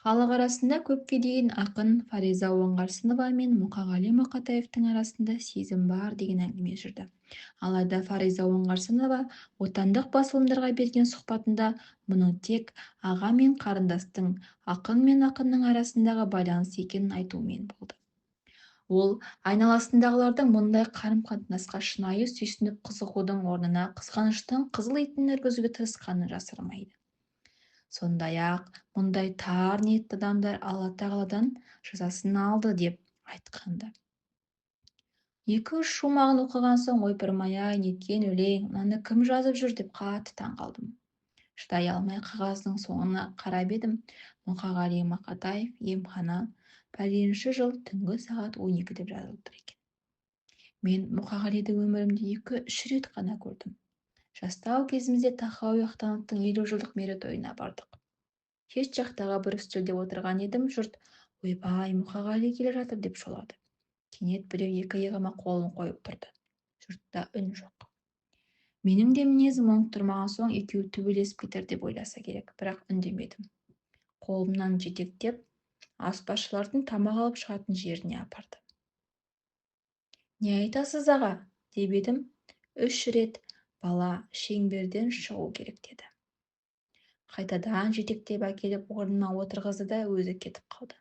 Халық арасында көпке дейін ақын Фариза Оңғарсынова мен Мұқағали Мақатаевтың арасында сезім бар деген әңгіме жүрді. Алайда Фариза Оңғарсынова отандық басылымдарға берген сұхбатында мұның тек аға мен қарындастың, ақын мен ақынның арасындағы байланыс екенін айтумен болды. Ол айналасындағылардың мұндай қарым-қатынасқа шынайы сүйсініп қызығудың орнына қызғаныштың қызыл итін үргізуге тырысқанын жасырмайды. Сондай-ақ мұндай тар ниетті адамдар Алла тағаладан жазасын алды деп айтқан-ды. Екі-үш шумағын оқыған соң ойпырмай-ай, неткен өлең, мынаны кім жазып жүр деп қатты таң қалдым. Шыдай алмай қағаздың соңына қарап едім. Мұқағали Мақатаев емхана, пәленші жыл түнгі сағат 12 деп жазылып тұр екен. Мен Мұқағалиды өмірімде екі-үш рет қана көрдім. Жастау кезімізде Тахауи Ахтановтың 50 жылдық мерейтойына бардық. Шет жақтағы бір үстелде отырған едім, жұрт ойбай, Мұқағали келе жатыр деп шолады. Кенет біреу екі иығыма қолын қойып тұрды. Жұртта үн жоқ. Менің де мінезім оңып тұрмаған соң екеуі төбелесіп кетер деп ойласа керек, бірақ үндемедім. Қолымнан жетектеп аспазшылардың тамақ алып шығатын жеріне апарды. Не айтасыз аға, деп едім. 3 рет бала шеңберден шығу керек деді. Қайтадан жетектеп әкеліп орныма отырғызды да өзі кетіп қалды.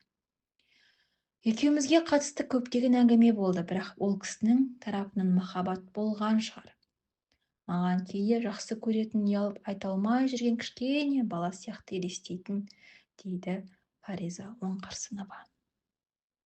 Екеумізге қатысты көптеген әңгіме болды, бірақ ол кісінің тарапынан махаббат болған шығар. Маған кейде жақсы көретін, ұялып айта алмай жүрген кішкене бала сияқты елестейтін, дейді Фариза Оңғарсынова.